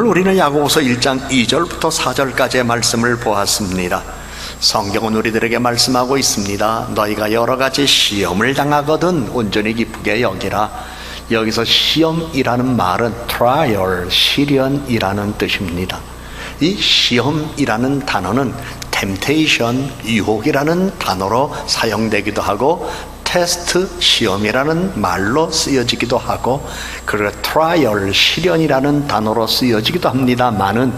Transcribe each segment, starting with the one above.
우리는 야고보서 1장 2절부터 4절까지의 말씀을 보았습니다. 성경은 우리들에게 말씀하고 있습니다. 너희가 여러 가지 시험을 당하거든 온전히 기쁘게 여기라. 여기서 시험이라는 말은 trial, 시련이라는 뜻입니다. 이 시험이라는 단어는 temptation, 유혹이라는 단어로 사용되기도 하고 테스트, 시험이라는 말로 쓰여지기도 하고 그리고 트라이얼, 시련이라는 단어로 쓰여지기도 합니다만은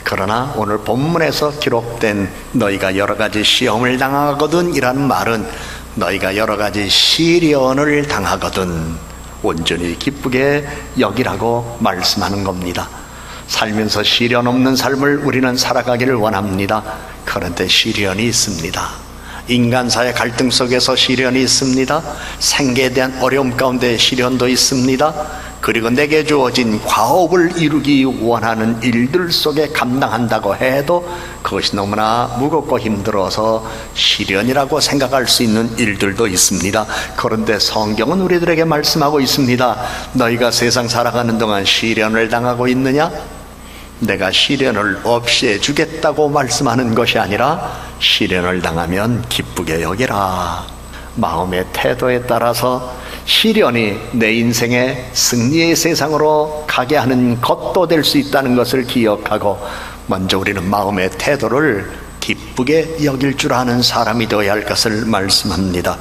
그러나 오늘 본문에서 기록된 너희가 여러 가지 시험을 당하거든 이라는 말은 너희가 여러 가지 시련을 당하거든 온전히 기쁘게 여기라고 말씀하는 겁니다. 살면서 시련 없는 삶을 우리는 살아가기를 원합니다. 그런데 시련이 있습니다. 인간사의 갈등 속에서 시련이 있습니다. 생계에 대한 어려움 가운데 시련도 있습니다. 그리고 내게 주어진 과업을 이루기 원하는 일들 속에 감당한다고 해도 그것이 너무나 무겁고 힘들어서 시련이라고 생각할 수 있는 일들도 있습니다. 그런데 성경은 우리들에게 말씀하고 있습니다. 너희가 세상 살아가는 동안 시련을 당하고 있느냐? 내가 시련을 없애 주겠다고 말씀하는 것이 아니라 시련을 당하면 기쁘게 여기라. 마음의 태도에 따라서 시련이 내 인생의 승리의 세상으로 가게 하는 것도 될 수 있다는 것을 기억하고 먼저 우리는 마음의 태도를 기쁘게 여길 줄 아는 사람이 되어야 할 것을 말씀합니다.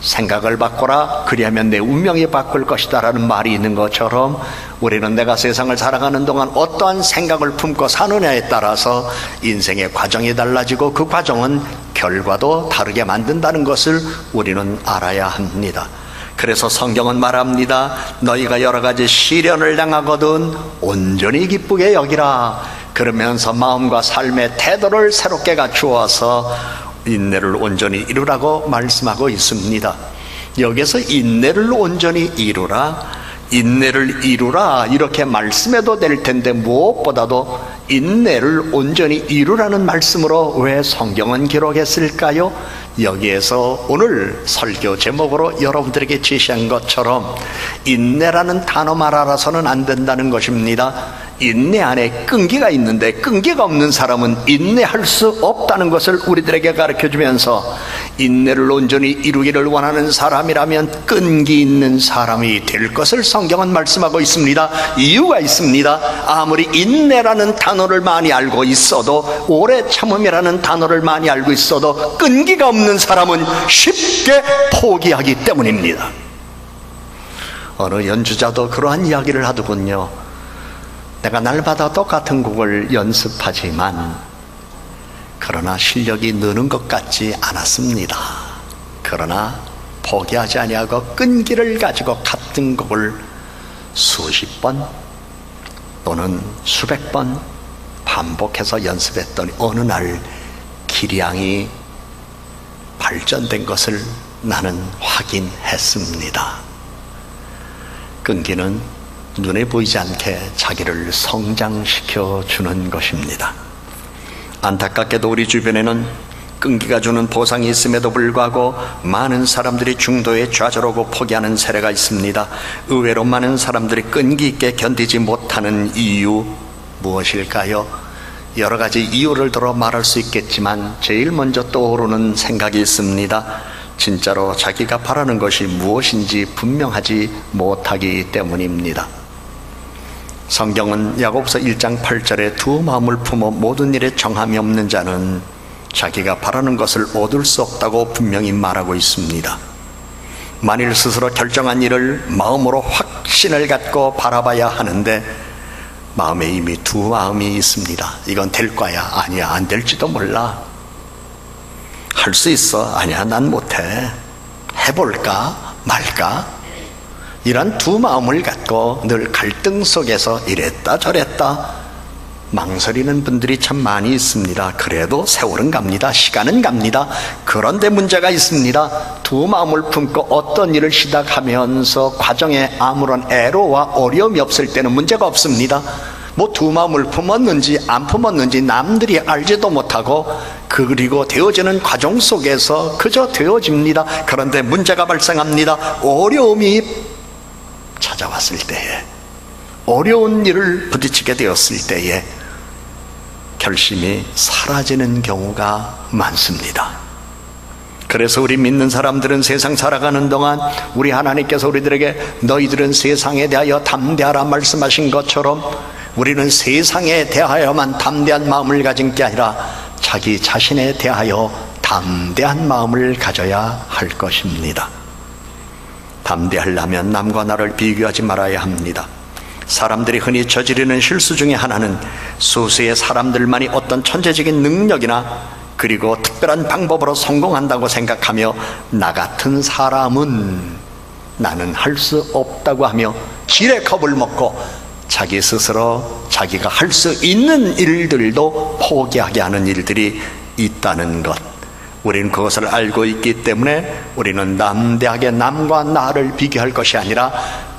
생각을 바꿔라 그리하면 내 운명이 바꿀 것이다 라는 말이 있는 것처럼 우리는 내가 세상을 살아가는 동안 어떠한 생각을 품고 사느냐에 따라서 인생의 과정이 달라지고 그 과정은 결과도 다르게 만든다는 것을 우리는 알아야 합니다. 그래서 성경은 말합니다. 너희가 여러 가지 시련을 당하거든 온전히 기쁘게 여기라. 그러면서 마음과 삶의 태도를 새롭게 갖추어서 인내를 온전히 이루라고 말씀하고 있습니다. 여기서 인내를 온전히 이루라, 인내를 이루라 이렇게 말씀해도 될 텐데 무엇보다도 인내를 온전히 이루라는 말씀으로 왜 성경은 기록했을까요? 여기에서 오늘 설교 제목으로 여러분들에게 제시한 것처럼 인내라는 단어만 알아서는 안 된다는 것입니다. 인내 안에 끈기가 있는데 끈기가 없는 사람은 인내할 수 없다는 것을 우리들에게 가르쳐주면서 인내를 온전히 이루기를 원하는 사람이라면 끈기 있는 사람이 될 것을 성경은 말씀하고 있습니다. 이유가 있습니다. 아무리 인내라는 단어를 많이 알고 있어도 오래 참음이라는 단어를 많이 알고 있어도 끈기가 없는 사람은 쉽게 포기하기 때문입니다. 어느 연주자도 그러한 이야기를 하더군요. 내가 날마다 똑같은 곡을 연습하지만 그러나 실력이 느는 것 같지 않았습니다. 그러나 포기하지 아니하고 끈기를 가지고 같은 곡을 수십 번 또는 수백 번 반복해서 연습했더니 어느 날 기량이 발전된 것을 나는 확인했습니다. 끈기는 눈에 보이지 않게 자기를 성장시켜 주는 것입니다. 안타깝게도 우리 주변에는 끈기가 주는 보상이 있음에도 불구하고 많은 사람들이 중도에 좌절하고 포기하는 세례가 있습니다. 의외로 많은 사람들이 끈기 있게 견디지 못하는 이유 무엇일까요? 여러 가지 이유를 들어 말할 수 있겠지만 제일 먼저 떠오르는 생각이 있습니다. 진짜로 자기가 바라는 것이 무엇인지 분명하지 못하기 때문입니다. 성경은 야고보서 1장 8절에 두 마음을 품어 모든 일에 정함이 없는 자는 자기가 바라는 것을 얻을 수 없다고 분명히 말하고 있습니다. 만일 스스로 결정한 일을 마음으로 확신을 갖고 바라봐야 하는데 마음에 이미 두 마음이 있습니다. 이건 될 거야. 아니야, 안 될지도 몰라. 할 수 있어. 아니야, 난 못해. 해볼까 말까? 이런 두 마음을 갖고 늘 갈등 속에서 이랬다 저랬다 망설이는 분들이 참 많이 있습니다. 그래도 세월은 갑니다. 시간은 갑니다. 그런데 문제가 있습니다. 두 마음을 품고 어떤 일을 시작하면서 과정에 아무런 애로와 어려움이 없을 때는 문제가 없습니다. 뭐 두 마음을 품었는지 안 품었는지 남들이 알지도 못하고 그리고 되어지는 과정 속에서 그저 되어집니다. 그런데 문제가 발생합니다. 어려움이 찾아왔을 때에 어려운 일을 부딪히게 되었을 때에 결심이 사라지는 경우가 많습니다. 그래서 우리 믿는 사람들은 세상 살아가는 동안 우리 하나님께서 우리들에게 너희들은 세상에 대하여 담대하라 말씀하신 것처럼 우리는 세상에 대하여만 담대한 마음을 가진 게 아니라 자기 자신에 대하여 담대한 마음을 가져야 할 것입니다. 담대하려면 남과 나를 비교하지 말아야 합니다. 사람들이 흔히 저지르는 실수 중에 하나는 소수의 사람들만이 어떤 천재적인 능력이나 그리고 특별한 방법으로 성공한다고 생각하며 나 같은 사람은 나는 할 수 없다고 하며 지레 겁을 먹고 자기 스스로 자기가 할 수 있는 일들도 포기하게 하는 일들이 있다는 것, 우리는 그것을 알고 있기 때문에 우리는 담대하게 남과 나를 비교할 것이 아니라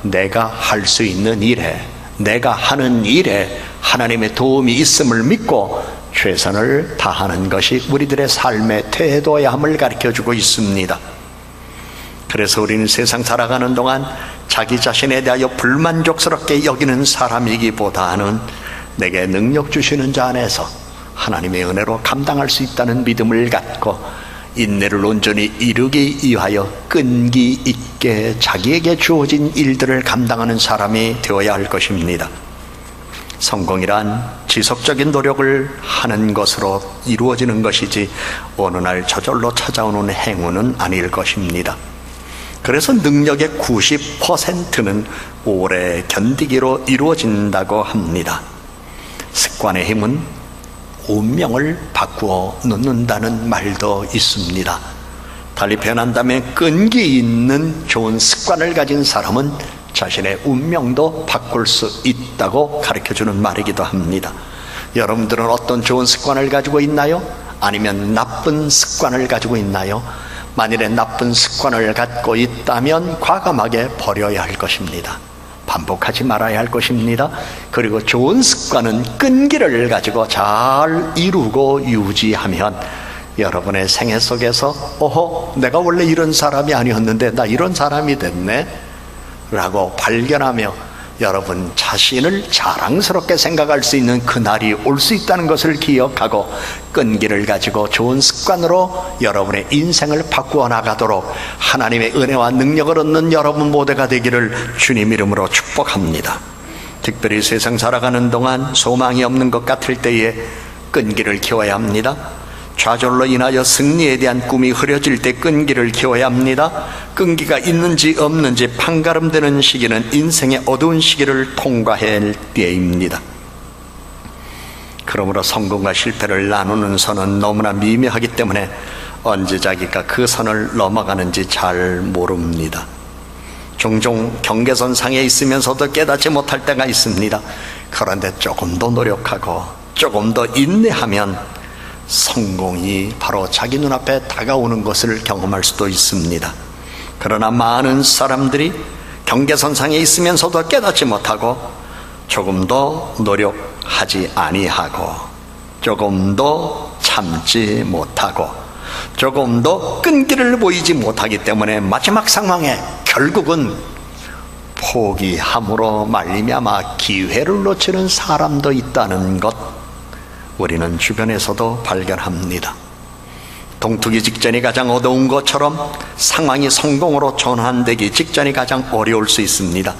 내가 할 수 있는 일에, 내가 하는 일에 하나님의 도움이 있음을 믿고 최선을 다하는 것이 우리들의 삶의 태도야 함을 가르쳐주고 있습니다. 그래서 우리는 세상 살아가는 동안 자기 자신에 대하여 불만족스럽게 여기는 사람이기보다는 내게 능력 주시는 자 안에서 하나님의 은혜로 감당할 수 있다는 믿음을 갖고 인내를 온전히 이루기 위하여 끈기 있게 자기에게 주어진 일들을 감당하는 사람이 되어야 할 것입니다. 성공이란 지속적인 노력을 하는 것으로 이루어지는 것이지 어느 날 저절로 찾아오는 행운은 아닐 것입니다. 그래서 능력의 90%는 오래 견디기로 이루어진다고 합니다. 습관의 힘은 운명을 바꾸어 놓는다는 말도 있습니다. 달리 표현한다면 끈기 있는 좋은 습관을 가진 사람은 자신의 운명도 바꿀 수 있다고 가르쳐주는 말이기도 합니다. 여러분들은 어떤 좋은 습관을 가지고 있나요? 아니면 나쁜 습관을 가지고 있나요? 만일에 나쁜 습관을 갖고 있다면 과감하게 버려야 할 것입니다. 반복하지 말아야 할 것입니다. 그리고 좋은 습관은 끈기를 가지고 잘 이루고 유지하면 여러분의 생애 속에서 내가 원래 이런 사람이 아니었는데 나 이런 사람이 됐네 라고 발견하며 여러분 자신을 자랑스럽게 생각할 수 있는 그날이 올 수 있다는 것을 기억하고 끈기를 가지고 좋은 습관으로 여러분의 인생을 바꾸어 나가도록 하나님의 은혜와 능력을 얻는 여러분 모두가 되기를 주님 이름으로 축복합니다. 특별히 세상 살아가는 동안 소망이 없는 것 같을 때에 끈기를 키워야 합니다. 좌절로 인하여 승리에 대한 꿈이 흐려질 때 끈기를 키워야 합니다. 끈기가 있는지 없는지 판가름되는 시기는 인생의 어두운 시기를 통과할 때입니다. 그러므로 성공과 실패를 나누는 선은 너무나 미묘하기 때문에 언제 자기가 그 선을 넘어가는지 잘 모릅니다. 종종 경계선 상에 있으면서도 깨닫지 못할 때가 있습니다. 그런데 조금 더 노력하고 조금 더 인내하면 성공이 바로 자기 눈앞에 다가오는 것을 경험할 수도 있습니다. 그러나 많은 사람들이 경계선상에 있으면서도 깨닫지 못하고 조금 더 노력하지 아니하고 조금 더 참지 못하고 조금 더 끈기를 보이지 못하기 때문에 마지막 상황에 결국은 포기함으로 말미암아 기회를 놓치는 사람도 있다는 것, 우리는 주변에서도 발견합니다. 동투기 직전이 가장 어두운 것처럼 상황이 성공으로 전환되기 직전이 가장 어려울 수 있습니다.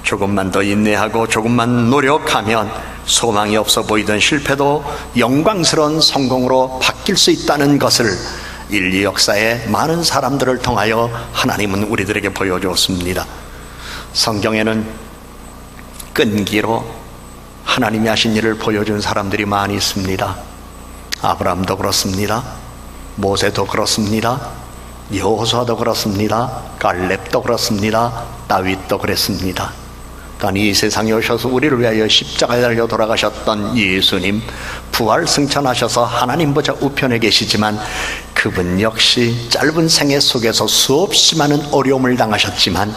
조금만 더 인내하고 조금만 노력하면 소망이 없어 보이던 실패도 영광스러운 성공으로 바뀔 수 있다는 것을 인류 역사의 많은 사람들을 통하여 하나님은 우리들에게 보여주었습니다. 성경에는 끈기로 하나님이 하신 일을 보여준 사람들이 많이 있습니다. 아브라함도 그렇습니다. 모세도 그렇습니다. 여호수아도 그렇습니다. 갈렙도 그렇습니다. 다윗도 그랬습니다. 또한 이 세상에 오셔서 우리를 위하여 십자가에 달려 돌아가셨던 예수님, 부활 승천하셔서 하나님 보좌 우편에 계시지만 그분 역시 짧은 생애 속에서 수없이 많은 어려움을 당하셨지만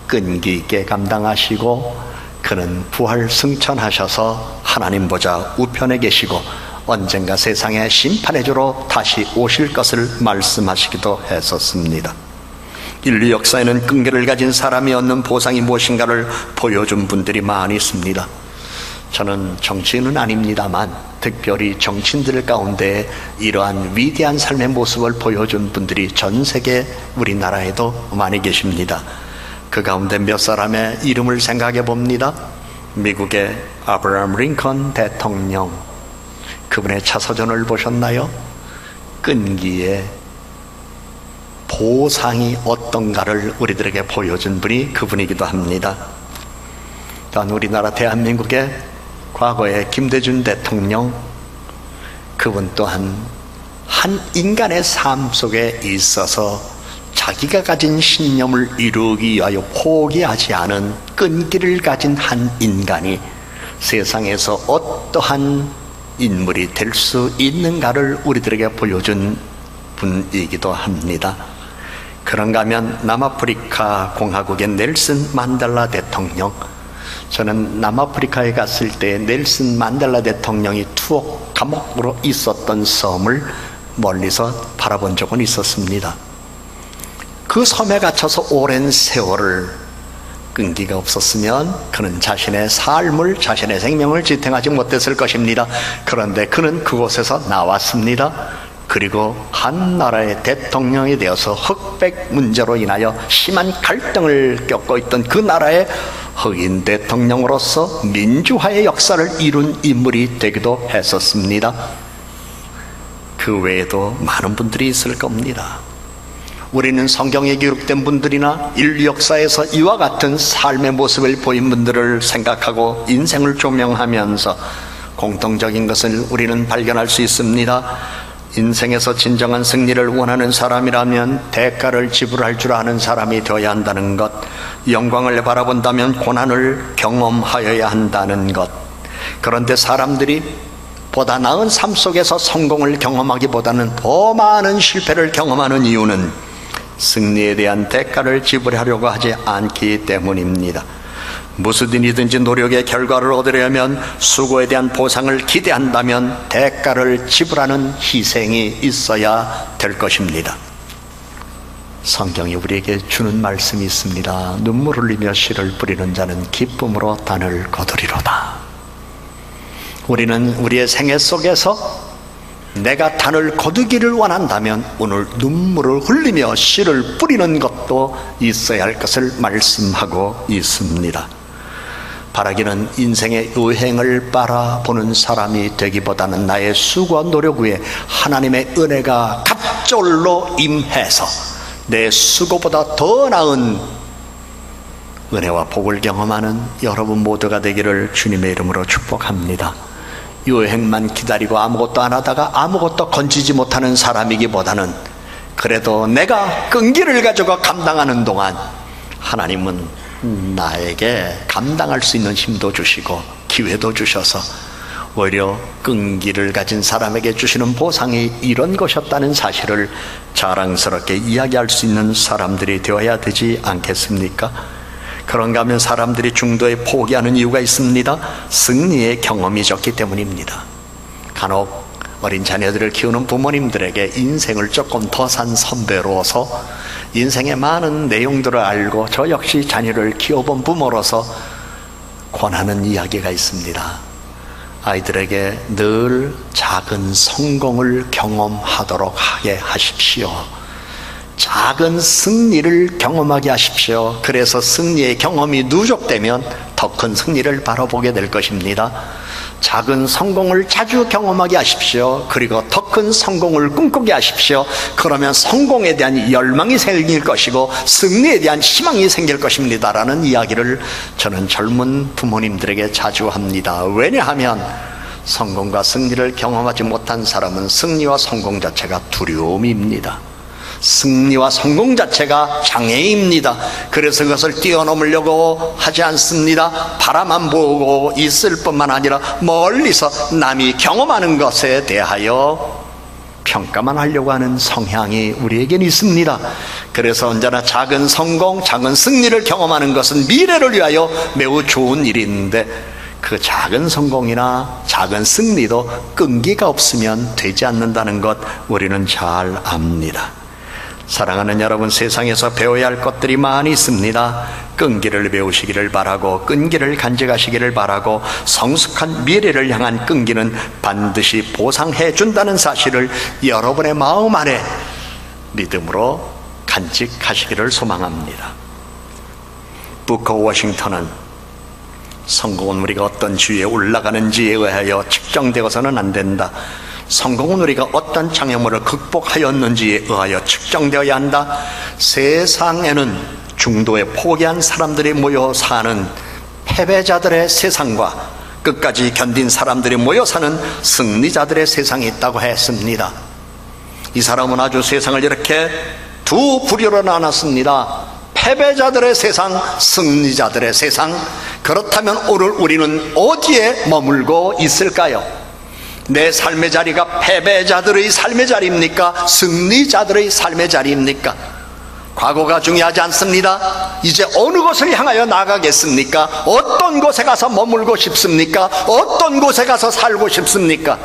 끈기 있게 감당하시고 그는 부활 승천하셔서 하나님 보좌 우편에 계시고 언젠가 세상의 심판의 주로 다시 오실 것을 말씀하시기도 했었습니다. 인류 역사에는 끈기를 가진 사람이 얻는 보상이 무엇인가를 보여준 분들이 많이 있습니다. 저는 정치인은 아닙니다만 특별히 정치인들 가운데 이러한 위대한 삶의 모습을 보여준 분들이 전 세계 우리나라에도 많이 계십니다. 그 가운데 몇 사람의 이름을 생각해 봅니다. 미국의 아브라함 링컨 대통령, 그분의 차서전을 보셨나요? 끈기의 보상이 어떤가를 우리들에게 보여준 분이 그분이기도 합니다. 또한 우리나라 대한민국의 과거의 김대중 대통령, 그분 또한 한 인간의 삶 속에 있어서 자기가 가진 신념을 이루기 위하여 포기하지 않은 끈기를 가진 한 인간이 세상에서 어떠한 인물이 될 수 있는가를 우리들에게 보여준 분이기도 합니다. 그런가 하면 남아프리카 공화국의 넬슨 만델라 대통령, 저는 남아프리카에 갔을 때 넬슨 만델라 대통령이 투옥 감옥으로 있었던 섬을 멀리서 바라본 적은 있었습니다. 그 섬에 갇혀서 오랜 세월을 끈기가 없었으면 그는 자신의 삶을, 자신의 생명을 지탱하지 못했을 것입니다. 그런데 그는 그곳에서 나왔습니다. 그리고 한 나라의 대통령이 되어서 흑백 문제로 인하여 심한 갈등을 겪고 있던 그 나라의 흑인 대통령으로서 민주화의 역사를 이룬 인물이 되기도 했었습니다. 그 외에도 많은 분들이 있을 겁니다. 우리는 성경에 기록된 분들이나 인류 역사에서 이와 같은 삶의 모습을 보인 분들을 생각하고 인생을 조명하면서 공통적인 것을 우리는 발견할 수 있습니다. 인생에서 진정한 승리를 원하는 사람이라면 대가를 지불할 줄 아는 사람이 되어야 한다는 것, 영광을 바라본다면 고난을 경험하여야 한다는 것. 그런데 사람들이 보다 나은 삶 속에서 성공을 경험하기보다는 더 많은 실패를 경험하는 이유는 승리에 대한 대가를 지불하려고 하지 않기 때문입니다. 무슨 일이든지 노력의 결과를 얻으려면, 수고에 대한 보상을 기대한다면 대가를 지불하는 희생이 있어야 될 것입니다. 성경이 우리에게 주는 말씀이 있습니다. 눈물 흘리며 씨를 뿌리는 자는 기쁨으로 단을 거두리로다. 우리는 우리의 생애 속에서 내가 단을 거두기를 원한다면 오늘 눈물을 흘리며 씨를 뿌리는 것도 있어야 할 것을 말씀하고 있습니다. 바라기는 인생의 여행을 바라보는 사람이 되기보다는 나의 수고와 노력 위에 하나님의 은혜가 갑절로 임해서 내 수고보다 더 나은 은혜와 복을 경험하는 여러분 모두가 되기를 주님의 이름으로 축복합니다. 여행만 기다리고 아무것도 안 하다가 아무것도 건지지 못하는 사람이기보다는 그래도 내가 끈기를 가지고 감당하는 동안 하나님은 나에게 감당할 수 있는 힘도 주시고 기회도 주셔서 오히려 끈기를 가진 사람에게 주시는 보상이 이런 것이었다는 사실을 자랑스럽게 이야기할 수 있는 사람들이 되어야 되지 않겠습니까? 그런가 하면 사람들이 중도에 포기하는 이유가 있습니다. 승리의 경험이 적기 때문입니다. 간혹 어린 자녀들을 키우는 부모님들에게 인생을 조금 더 산 선배로서 인생의 많은 내용들을 알고 저 역시 자녀를 키워본 부모로서 권하는 이야기가 있습니다. 아이들에게 늘 작은 성공을 경험하도록 하게 하십시오. 작은 승리를 경험하게 하십시오. 그래서 승리의 경험이 누적되면 더 큰 승리를 바라보게 될 것입니다. 작은 성공을 자주 경험하게 하십시오. 그리고 더 큰 성공을 꿈꾸게 하십시오. 그러면 성공에 대한 열망이 생길 것이고 승리에 대한 희망이 생길 것입니다 라는 이야기를 저는 젊은 부모님들에게 자주 합니다. 왜냐하면 성공과 승리를 경험하지 못한 사람은 승리와 성공 자체가 두려움입니다. 승리와 성공 자체가 장애입니다. 그래서 그것을 뛰어넘으려고 하지 않습니다. 바라만 보고 있을 뿐만 아니라 멀리서 남이 경험하는 것에 대하여 평가만 하려고 하는 성향이 우리에겐 있습니다. 그래서 언제나 작은 성공, 작은 승리를 경험하는 것은 미래를 위하여 매우 좋은 일인데 그 작은 성공이나 작은 승리도 끈기가 없으면 되지 않는다는 것 우리는 잘 압니다. 사랑하는 여러분, 세상에서 배워야 할 것들이 많이 있습니다. 끈기를 배우시기를 바라고, 끈기를 간직하시기를 바라고, 성숙한 미래를 향한 끈기는 반드시 보상해 준다는 사실을 여러분의 마음 안에 믿음으로 간직하시기를 소망합니다. 부커 워싱턴은 성공은 우리가 어떤 주위에 올라가는지에 의하여 측정되어서는 안 된다. 성공은 우리가 어떤 장애물을 극복하였는지에 의하여 측정되어야 한다. 세상에는 중도에 포기한 사람들이 모여 사는 패배자들의 세상과 끝까지 견딘 사람들이 모여 사는 승리자들의 세상이 있다고 했습니다. 이 사람은 아주 세상을 이렇게 두 부류로 나눴습니다. 패배자들의 세상, 승리자들의 세상. 그렇다면 오늘 우리는 어디에 머물고 있을까요? 내 삶의 자리가 패배자들의 삶의 자리입니까? 승리자들의 삶의 자리입니까? 과거가 중요하지 않습니다. 이제 어느 곳을 향하여 나가겠습니까? 어떤 곳에 가서 머물고 싶습니까? 어떤 곳에 가서 살고 싶습니까?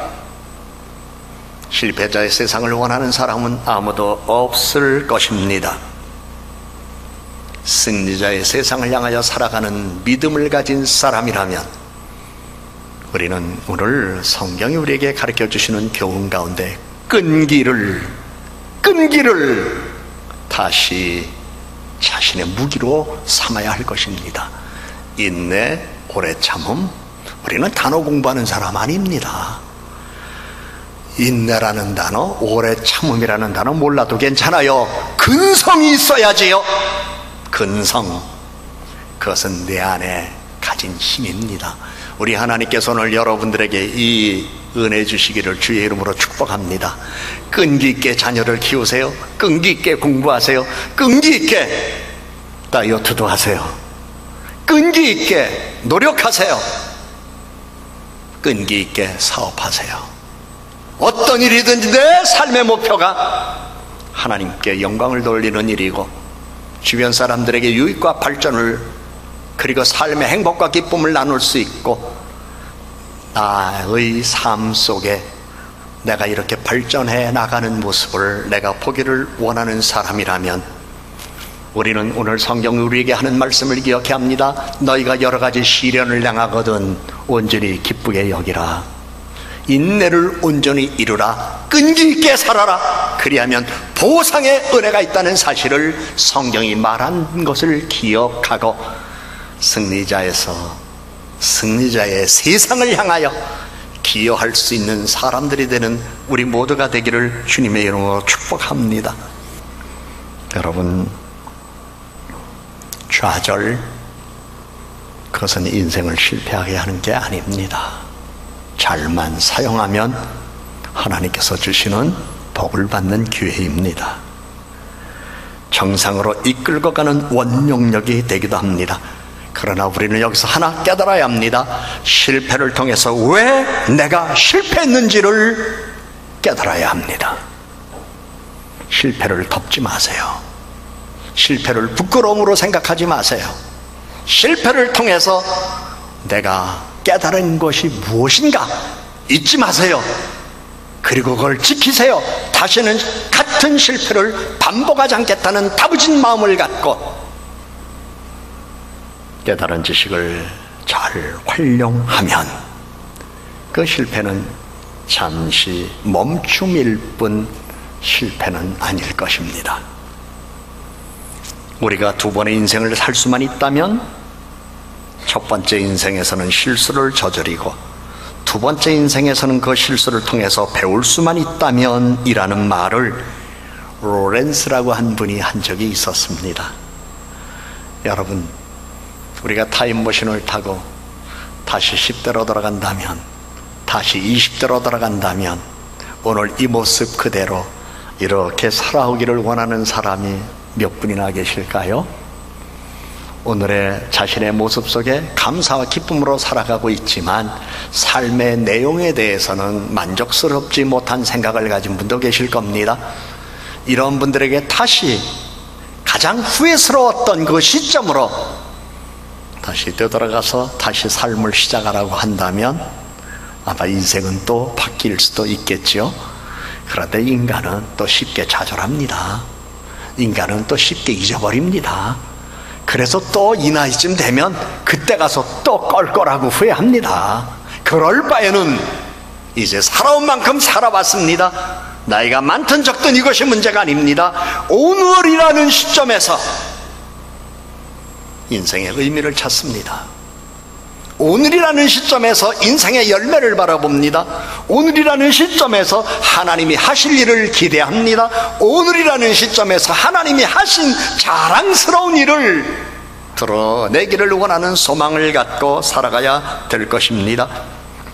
실패자의 세상을 원하는 사람은 아무도 없을 것입니다. 승리자의 세상을 향하여 살아가는 믿음을 가진 사람이라면 우리는 오늘 성경이 우리에게 가르쳐 주시는 교훈 가운데 끈기를 다시 자신의 무기로 삼아야 할 것입니다. 인내, 오래 참음. 우리는 단어 공부하는 사람 아닙니다. 인내라는 단어, 오래 참음이라는 단어 몰라도 괜찮아요. 근성이 있어야지요. 근성, 그것은 내 안에 가진 힘입니다. 우리 하나님께서 오늘 여러분들에게 이 은혜 주시기를 주의 이름으로 축복합니다. 끈기 있게 자녀를 키우세요. 끈기 있게 공부하세요. 끈기 있게 다이어트도 하세요. 끈기 있게 노력하세요. 끈기 있게 사업하세요. 어떤 일이든지 내 삶의 목표가 하나님께 영광을 돌리는 일이고 주변 사람들에게 유익과 발전을 그리고 삶의 행복과 기쁨을 나눌 수 있고 나의 삶 속에 내가 이렇게 발전해 나가는 모습을 내가 보기를 원하는 사람이라면 우리는 오늘 성경 우리에게 하는 말씀을 기억해야 합니다. 너희가 여러 가지 시련을 당하거든 온전히 기쁘게 여기라. 인내를 온전히 이루라. 끈기 있게 살아라. 그리하면 보상의 은혜가 있다는 사실을 성경이 말한 것을 기억하고 승리자의 세상을 향하여 기여할 수 있는 사람들이 되는 우리 모두가 되기를 주님의 이름으로 축복합니다. 여러분, 좌절, 그것은 인생을 실패하게 하는 게 아닙니다. 잘만 사용하면 하나님께서 주시는 복을 받는 기회입니다. 정상으로 이끌고 가는 원동력이 되기도 합니다. 그러나 우리는 여기서 하나 깨달아야 합니다. 실패를 통해서 왜 내가 실패했는지를 깨달아야 합니다. 실패를 덮지 마세요. 실패를 부끄러움으로 생각하지 마세요. 실패를 통해서 내가 깨달은 것이 무엇인가 잊지 마세요. 그리고 그걸 지키세요. 다시는 같은 실패를 반복하지 않겠다는 다부진 마음을 갖고 깨달은 지식을 잘 활용하면 그 실패는 잠시 멈춤일 뿐 실패는 아닐 것입니다. 우리가 두 번의 인생을 살 수만 있다면 첫 번째 인생에서는 실수를 저지르고 두 번째 인생에서는 그 실수를 통해서 배울 수만 있다면 이라는 말을 로렌스라고 한 분이 한 적이 있었습니다. 여러분, 우리가 타임머신을 타고 다시 10대로 돌아간다면, 다시 20대로 돌아간다면 오늘 이 모습 그대로 이렇게 살아오기를 원하는 사람이 몇 분이나 계실까요? 오늘의 자신의 모습 속에 감사와 기쁨으로 살아가고 있지만 삶의 내용에 대해서는 만족스럽지 못한 생각을 가진 분도 계실 겁니다. 이런 분들에게 다시 가장 후회스러웠던 그 시점으로 다시 되돌아가서 다시 삶을 시작하라고 한다면 아마 인생은 또 바뀔 수도 있겠죠. 그런데 인간은 또 쉽게 좌절합니다. 인간은 또 쉽게 잊어버립니다. 그래서 또 이 나이쯤 되면 그때 가서 또 껄껄하고 후회합니다. 그럴 바에는 이제 살아온 만큼 살아봤습니다. 나이가 많든 적든 이것이 문제가 아닙니다. 오늘이라는 시점에서 인생의 의미를 찾습니다. 오늘이라는 시점에서 인생의 열매를 바라봅니다. 오늘이라는 시점에서 하나님이 하실 일을 기대합니다. 오늘이라는 시점에서 하나님이 하신 자랑스러운 일을 드러내기를 원하는 소망을 갖고 살아가야 될 것입니다.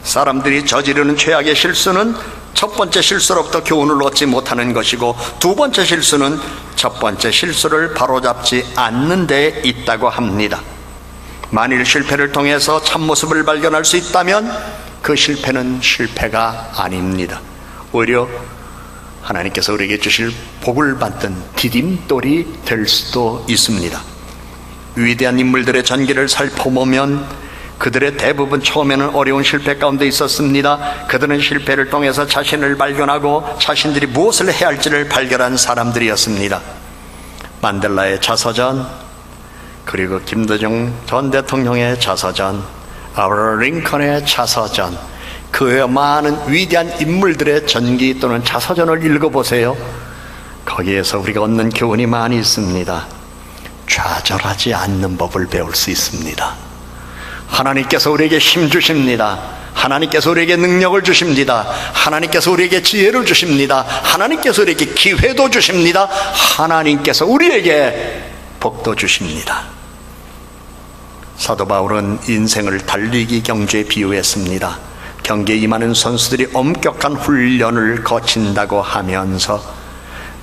사람들이 저지르는 최악의 실수는 첫 번째 실수로부터 교훈을 얻지 못하는 것이고, 두 번째 실수는 첫 번째 실수를 바로잡지 않는 데 있다고 합니다. 만일 실패를 통해서 참모습을 발견할 수 있다면 그 실패는 실패가 아닙니다. 오히려 하나님께서 우리에게 주실 복을 받는 디딤돌이 될 수도 있습니다. 위대한 인물들의 전기를 살펴보면 그들의 대부분 처음에는 어려운 실패 가운데 있었습니다. 그들은 실패를 통해서 자신을 발견하고 자신들이 무엇을 해야 할지를 발견한 사람들이었습니다. 만델라의 자서전, 그리고 김대중 전 대통령의 자서전, 아브라함 링컨의 자서전, 그 외 많은 위대한 인물들의 전기 또는 자서전을 읽어보세요. 거기에서 우리가 얻는 교훈이 많이 있습니다. 좌절하지 않는 법을 배울 수 있습니다. 하나님께서 우리에게 힘 주십니다. 하나님께서 우리에게 능력을 주십니다. 하나님께서 우리에게 지혜를 주십니다. 하나님께서 우리에게 기회도 주십니다. 하나님께서 우리에게 복도 주십니다. 사도 바울은 인생을 달리기 경주에 비유했습니다. 경기에 임하는 선수들이 엄격한 훈련을 거친다고 하면서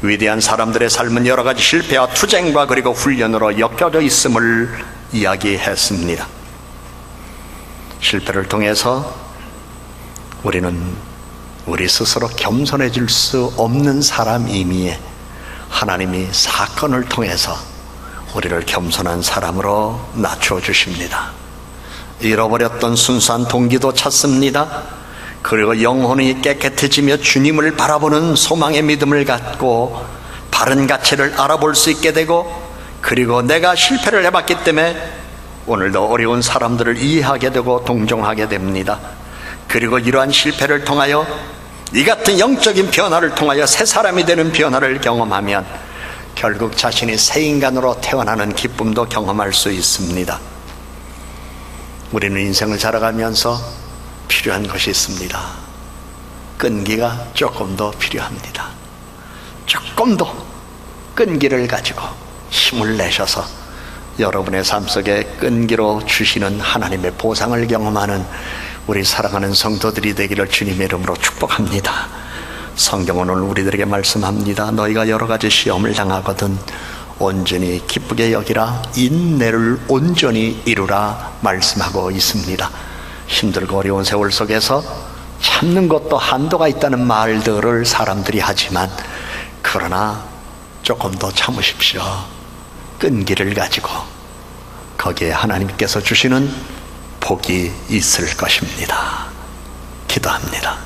위대한 사람들의 삶은 여러 가지 실패와 투쟁과 그리고 훈련으로 엮여져 있음을 이야기했습니다. 실패를 통해서 우리는 우리 스스로 겸손해질 수 없는 사람이미에 하나님이 사건을 통해서 우리를 겸손한 사람으로 낮춰주십니다. 잃어버렸던 순수한 동기도 찾습니다. 그리고 영혼이 깨끗해지며 주님을 바라보는 소망의 믿음을 갖고 바른 가치를 알아볼 수 있게 되고, 그리고 내가 실패를 해봤기 때문에 오늘도 어려운 사람들을 이해하게 되고 동정하게 됩니다. 그리고 이러한 실패를 통하여 이 같은 영적인 변화를 통하여 새 사람이 되는 변화를 경험하면 결국 자신이 새 인간으로 태어나는 기쁨도 경험할 수 있습니다. 우리는 인생을 살아가면서 필요한 것이 있습니다. 끈기가 조금 더 필요합니다. 조금 더 끈기를 가지고 힘을 내셔서 여러분의 삶 속에 끈기로 주시는 하나님의 보상을 경험하는 우리 사랑하는 성도들이 되기를 주님의 이름으로 축복합니다. 성경은 오늘 우리들에게 말씀합니다. 너희가 여러 가지 시험을 당하거든 온전히 기쁘게 여기라, 인내를 온전히 이루라 말씀하고 있습니다. 힘들고 어려운 세월 속에서 참는 것도 한도가 있다는 말들을 사람들이 하지만, 그러나 조금 더 참으십시오. 끈기를 가지고 거기에 하나님께서 주시는 복이 있을 것입니다. 기도합니다.